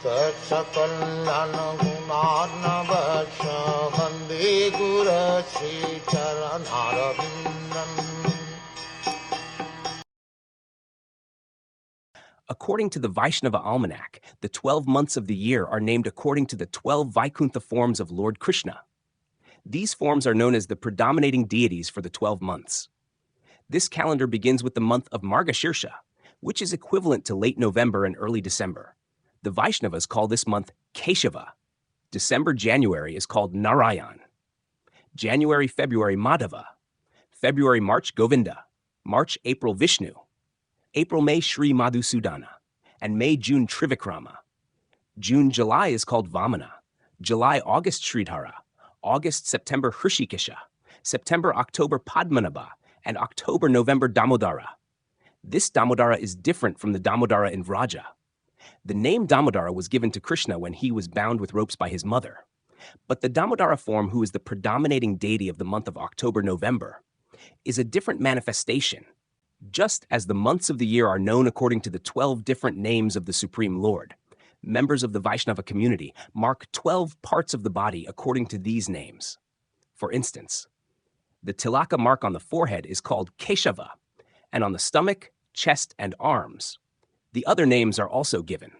Sakalayan Gunarnavasya Vande Guru Sri Charanaravindan. According to the Vaishnava Almanac, the 12 months of the year are named according to the 12 Vaikuntha forms of Lord Krishna. These forms are known as the predominating deities for the 12 months. This calendar begins with the month of Margashirsha, which is equivalent to late November and early December. The Vaishnavas call this month Keshava. December-January is called Narayan. January-February Madhava. February-March Govinda. March-April Vishnu. April-May Sri Madhusudana. And May-June Trivikrama. June-July is called Vamana. July-August Sridhara. August-September Hrishikesha. September-October Padmanabha. And October-November Damodara. This Damodara is different from the Damodara in Vraja. The name Damodara was given to Krishna when he was bound with ropes by his mother. But the Damodara form, who is the predominating deity of the month of October-November, is a different manifestation. Just as the months of the year are known according to the 12 different names of the Supreme Lord, members of the Vaishnava community mark 12 parts of the body according to these names. For instance, the tilaka mark on the forehead is called Keshava, and on the stomach, chest, and arms. The other names are also given.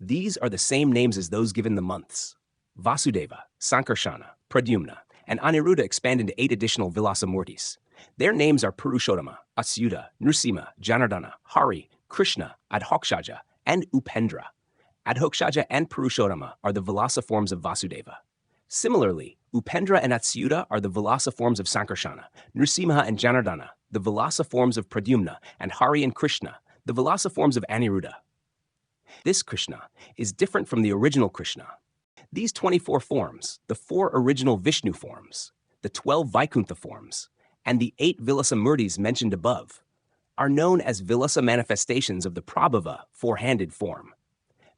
These are the same names as those given the months. Vasudeva, Sankarshana, Pradyumna, and Aniruddha expand into 8 additional Vilasamurtis. Their names are Purushottama, Asyuta, Nrsimha, Janardana, Hari, Krishna, Adhokshaja, and Upendra. Adhokshaja and Purushottama are the Vilasa forms of Vasudeva. Similarly, Upendra and Asyuta are the Vilasa forms of Sankarshana, Nrsimha and Janardana, the Vilasa forms of Pradyumna, and Hari and Krishna, the Vilasa forms of Aniruddha. This Krishna is different from the original Krishna. These 24 forms, the 4 original Vishnu forms, the 12 Vaikuntha forms, and the 8 Vilasamurtis mentioned above, are known as Vilasa manifestations of the Prabhava 4-handed form.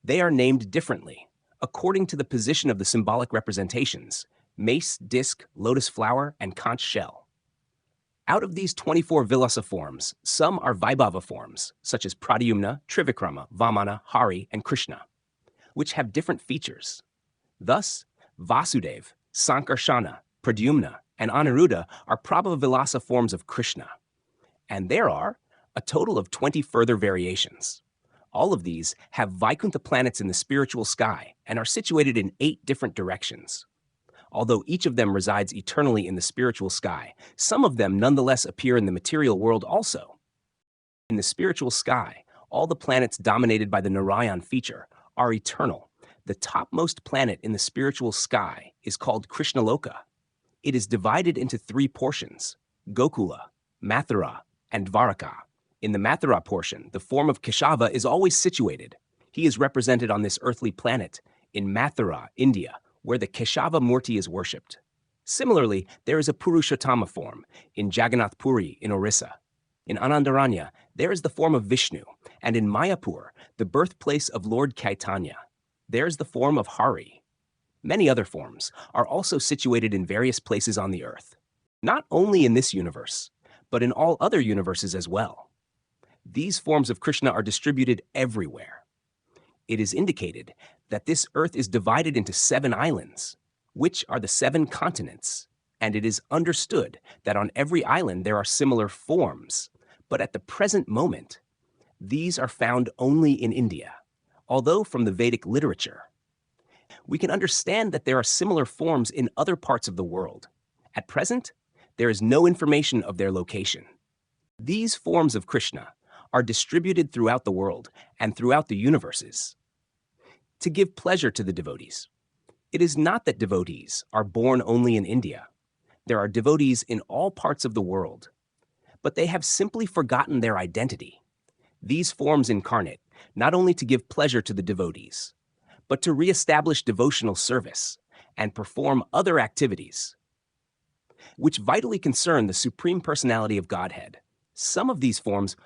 They are named differently, according to the position of the symbolic representations: mace, disc, lotus flower, and conch shell. Out of these 24 Vilasa forms, some are Vaibhava forms, such as Pradyumna, Trivikrama, Vamana, Hari, and Krishna, which have different features. Thus, Vasudeva, Sankarshana, Pradyumna, and Aniruddha are Prabhava Vilasa forms of Krishna. And there are a total of 20 further variations. All of these have Vaikuntha planets in the spiritual sky and are situated in 8 different directions. Although each of them resides eternally in the spiritual sky, some of them nonetheless appear in the material world also. In the spiritual sky, all the planets dominated by the Narayan feature are eternal. The topmost planet in the spiritual sky is called Krishnaloka. It is divided into 3 portions: Gokula, Mathura, and Dvaraka. In the Mathura portion, the form of Keshava is always situated. He is represented on this earthly planet in Mathura, India, where the Keshava Murti is worshipped. Similarly, there is a Purushottama form in Jagannath Puri in Orissa. In Anandaranya, there is the form of Vishnu, and in Mayapur, the birthplace of Lord Caitanya, there is the form of Hari. Many other forms are also situated in various places on the earth, not only in this universe, but in all other universes as well. These forms of Krishna are distributed everywhere. It is indicated that this earth is divided into 7 islands, which are the 7 continents, and it is understood that on every island there are similar forms, but at the present moment, these are found only in India, although from the Vedic literature. We can understand that there are similar forms in other parts of the world. At present, there is no information of their location. These forms of Krishna are distributed throughout the world and throughout the universes to give pleasure to the devotees. It is not that devotees are born only in India. There are devotees in all parts of the world, but they have simply forgotten their identity. These forms incarnate not only to give pleasure to the devotees, but to reestablish devotional service and perform other activities which vitally concern the Supreme Personality of Godhead. Some of these forms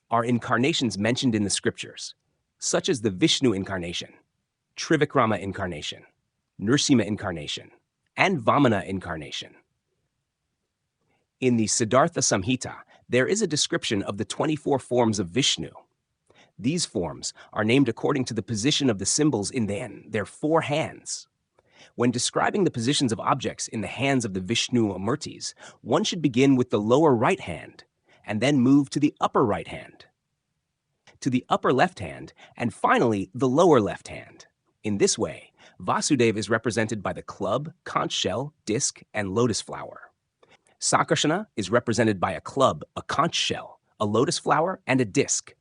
are incarnations mentioned in the scriptures, such as the Vishnu incarnation, Trivikrama incarnation, Nrsimha incarnation, and Vamana incarnation. In the Siddhartha Samhita, there is a description of the 24 forms of Vishnu. These forms are named according to the position of the symbols in their four hands. When describing the positions of objects in the hands of the Vishnu Murtis, one should begin with the lower right hand and then move to the upper right hand, to the upper left hand, and finally the lower left hand. In this way, Vasudeva is represented by the club, conch shell, disc, and lotus flower. Sankarsana is represented by a club, a conch shell, a lotus flower, and a disc.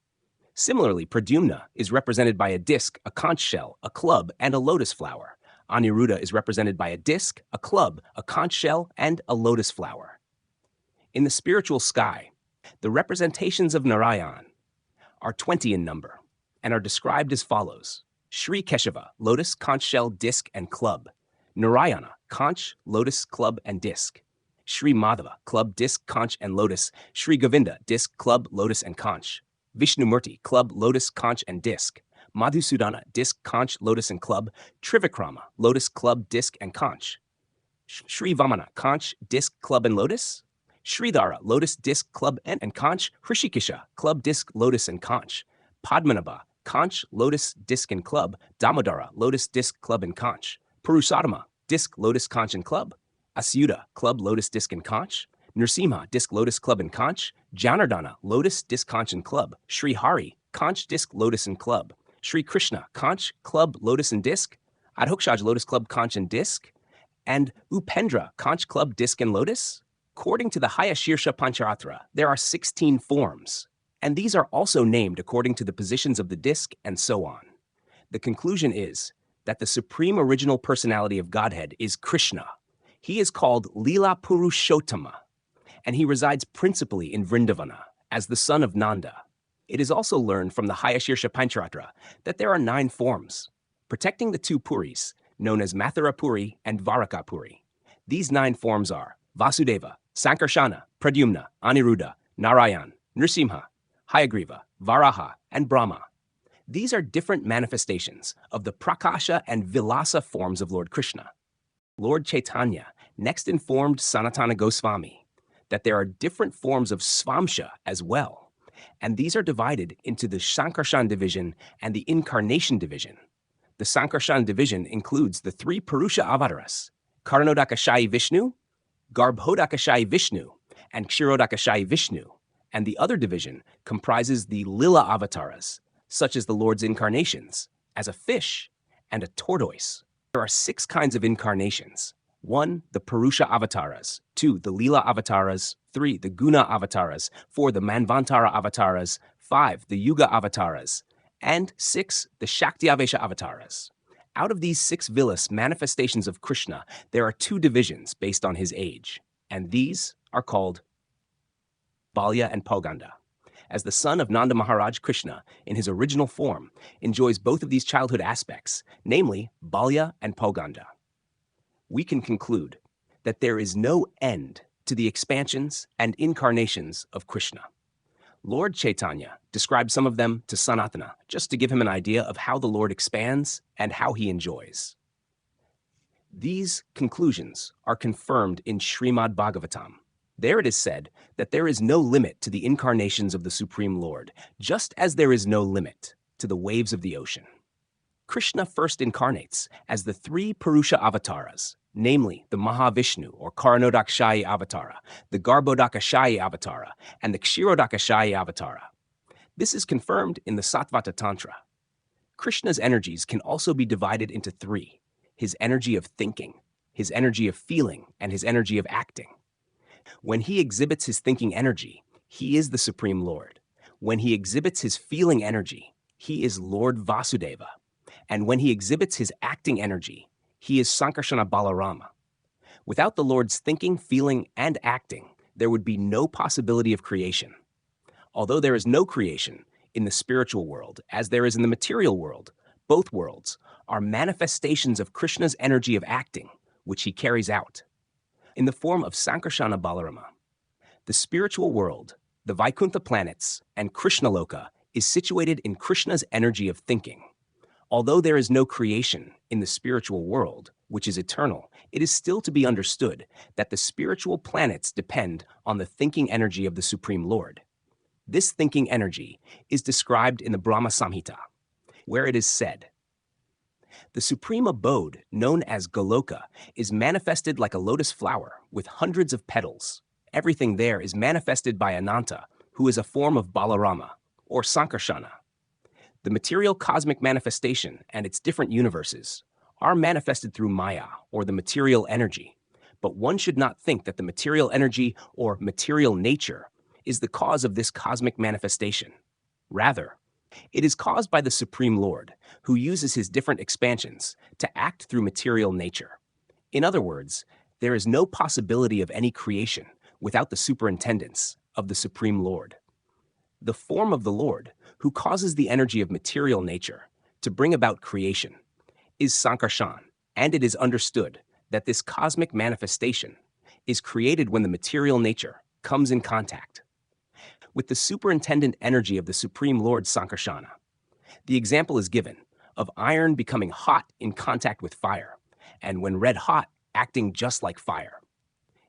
Similarly, Pradyumna is represented by a disc, a conch shell, a club, and a lotus flower. Aniruddha is represented by a disc, a club, a conch shell, and a lotus flower. In the spiritual sky, the representations of Narayan are 20 in number and are described as follows. Sri Keshava, lotus, conch shell, disc, and club. Narayana, conch, lotus, club, and disc. Sri Madhava, club, disc, conch, and lotus. Sri Govinda, disc, club, lotus, and conch. Vishnumurti, club, lotus, conch, and disc. Madhusudana, disc, conch, lotus, and club. Trivikrama, lotus, club, disc, and conch. Sri Vamana, conch, disc, club, and lotus. Sridhara, lotus, disc, club, and conch. Hrishikesha, club, disc, lotus, and conch. Padmanabha, conch, lotus, disc, and club. Damodara, lotus, disc, club, and conch. Purushotama, disc, lotus, conch, and club. Asyuta, club, lotus, disc, and conch. Nrsimha, disc, lotus, club, and conch. Janardana, lotus, disc, conch, and club. Sri Hari, conch, disc, lotus, and club. Sri Krishna, conch, club, lotus, and disc. Adhokshaj, lotus, club, conch, and disc. And Upendra, conch, club, disc, and lotus. According to the Hayashirsha Pancharatra, there are 16 forms, and these are also named according to the positions of the disc and so on. The conclusion is that the Supreme Original Personality of Godhead is Krishna. He is called Lila Purushottama, and he resides principally in Vrindavana as the son of Nanda. It is also learned from the Hayashirsha Pancharatra that there are 9 forms, protecting the 2 Puris, known as Mathura Puri and Varaka Puri. These 9 forms are Vasudeva, Sankarshana, Pradyumna, Aniruddha, Narayan, Nrsimha, Hayagriva, Varaha, and Brahma. These are different manifestations of the Prakasha and Vilasa forms of Lord Krishna. Lord Chaitanya next informed Sanatana Goswami that there are different forms of Svamsha as well, and these are divided into the Sankarshan division and the Incarnation division. The Sankarshan division includes the 3 Purusha avataras, Karanodakashayi Vishnu, Garbhodakashayi Vishnu, and Kshirodakashayi Vishnu, and the other division comprises the Lila avatars, such as the Lord's incarnations, as a fish and a tortoise. There are 6 kinds of incarnations. 1, the Purusha avatars. 2, the Lila avatars. 3, the Guna avatars. 4, the Manvantara avatars. 5, the Yuga avatars. And 6, the Shaktiavesha avatars. Out of these 6 Vilas manifestations of Krishna, there are 2 divisions based on his age, and these are called Balya and Poganda. As the son of Nanda Maharaj, Krishna, in his original form, enjoys both of these childhood aspects, namely Balya and Poganda. We can conclude that there is no end to the expansions and incarnations of Krishna. Lord Chaitanya described some of them to Sanatana, just to give him an idea of how the Lord expands and how he enjoys. These conclusions are confirmed in Srimad Bhagavatam. There it is said that there is no limit to the incarnations of the Supreme Lord, just as there is no limit to the waves of the ocean. Krishna first incarnates as the 3 Purusha avatars, namely the Mahavishnu or Karanodakashayi avatara, the Garbhodakashayi avatara, and the Kshirodakashayi avatara. This is confirmed in the Sattvata Tantra. Krishna's energies can also be divided into 3, his energy of thinking, his energy of feeling, and his energy of acting. When he exhibits his thinking energy, he is the Supreme Lord. When he exhibits his feeling energy, he is Lord Vasudeva. And when he exhibits his acting energy, he is Sankarshana Balarama. Without the Lord's thinking, feeling, and acting, there would be no possibility of creation. Although there is no creation in the spiritual world, as there is in the material world, both worlds are manifestations of Krishna's energy of acting, which he carries out. In the form of Sankarshana Balarama, the spiritual world, the Vaikuntha planets, and Krishnaloka is situated in Krishna's energy of thinking. Although there is no creation in the spiritual world, which is eternal, it is still to be understood that the spiritual planets depend on the thinking energy of the Supreme Lord. This thinking energy is described in the Brahma Samhita, where it is said, "The supreme abode, known as Goloka, is manifested like a lotus flower with hundreds of petals. Everything there is manifested by Ananta, who is a form of Balarama, or Sankarsana. The material cosmic manifestation and its different universes are manifested through Maya, or the material energy, but one should not think that the material energy or material nature is the cause of this cosmic manifestation. Rather, it is caused by the Supreme Lord, who uses his different expansions to act through material nature. In other words, there is no possibility of any creation without the superintendence of the Supreme Lord. The form of the Lord, who causes the energy of material nature to bring about creation, is Sankarshan, and it is understood that this cosmic manifestation is created when the material nature comes in contact with the superintendent energy of the Supreme Lord Sankarsana. The example is given of iron becoming hot in contact with fire, and when red hot, acting just like fire.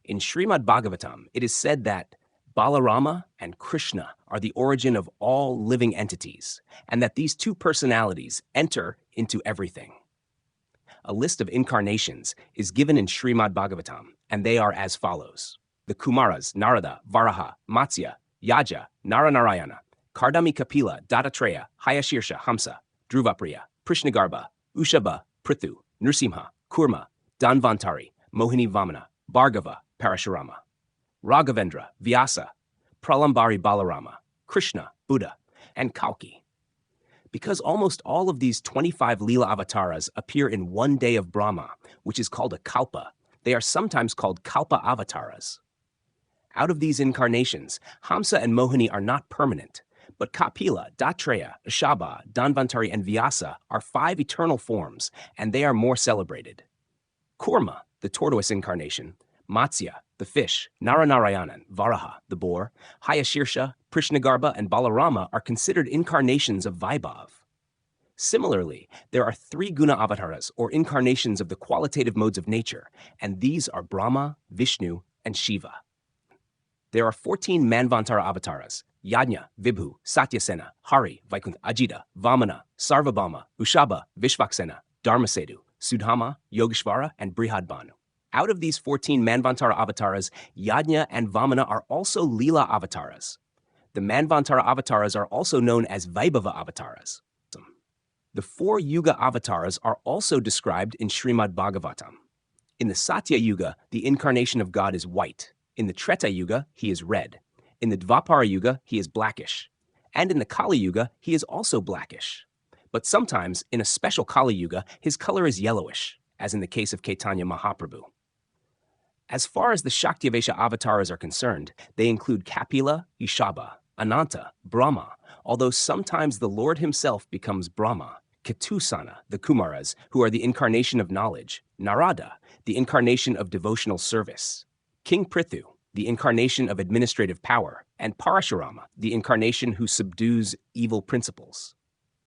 In Srimad Bhagavatam, it is said that Balarama and Krishna are the origin of all living entities, and that these two personalities enter into everything. A list of incarnations is given in Srimad Bhagavatam, and they are as follows. The Kumaras, Narada, Varaha, Matsya, Yaja, Naranarayana, Kardami Kapila, Dattatreya, Hayashirsha, Hamsa, Dhruvapriya, Prishnagarbha, Ushaba, Prithu, Nrsimha, Kurma, Dhanvantari, Mohini Vamana, Bhargava, Parashurama, Raghavendra, Vyasa, Pralambari Balarama, Krishna, Buddha, and Kalki. Because almost all of these 25 Leela avatars appear in one day of Brahma, which is called a kalpa, they are sometimes called kalpa avatars. Out of these incarnations, Hamsa and Mohini are not permanent, but Kapila, Dattatreya, Ushaba, Dhanvantari, and Vyasa are 5 eternal forms, and they are more celebrated. Kurma, the tortoise incarnation, Matsya, the fish, Naranarayanan, Varaha, the boar, Hayashirsha, Prishnagarbha, and Balarama are considered incarnations of Vaibhav. Similarly, there are 3 guna avatars, or incarnations of the qualitative modes of nature, and these are Brahma, Vishnu, and Shiva. There are 14 Manvantara avatars, Yajna, Vibhu, Satyasena, Hari, Vaikuntha, Ajita, Vamana, Sarvabhauma, Ushaba, Vishvaksena, Dharmasetu, Sudhama, Yogeshvara, and Brihadbhanu. Out of these 14 Manvantara avatars, Yajna and Vamana are also Leela avatars. The Manvantara avatars are also known as Vaibhava avatars. The 4 Yuga avatars are also described in Srimad Bhagavatam. In the Satya Yuga, the incarnation of God is white. In the Treta Yuga, he is red. In the Dvapara Yuga, he is blackish. And in the Kali Yuga, he is also blackish. But sometimes, in a special Kali Yuga, his color is yellowish, as in the case of Caitanya Mahaprabhu. As far as the Shaktyavesha avatars are concerned, they include Kapila, Ushaba, Ananta, Brahma, although sometimes the Lord himself becomes Brahma, Ketusana, the Kumaras, who are the incarnation of knowledge, Narada, the incarnation of devotional service, King Prithu, the incarnation of administrative power, and Parashurama, the incarnation who subdues evil principles.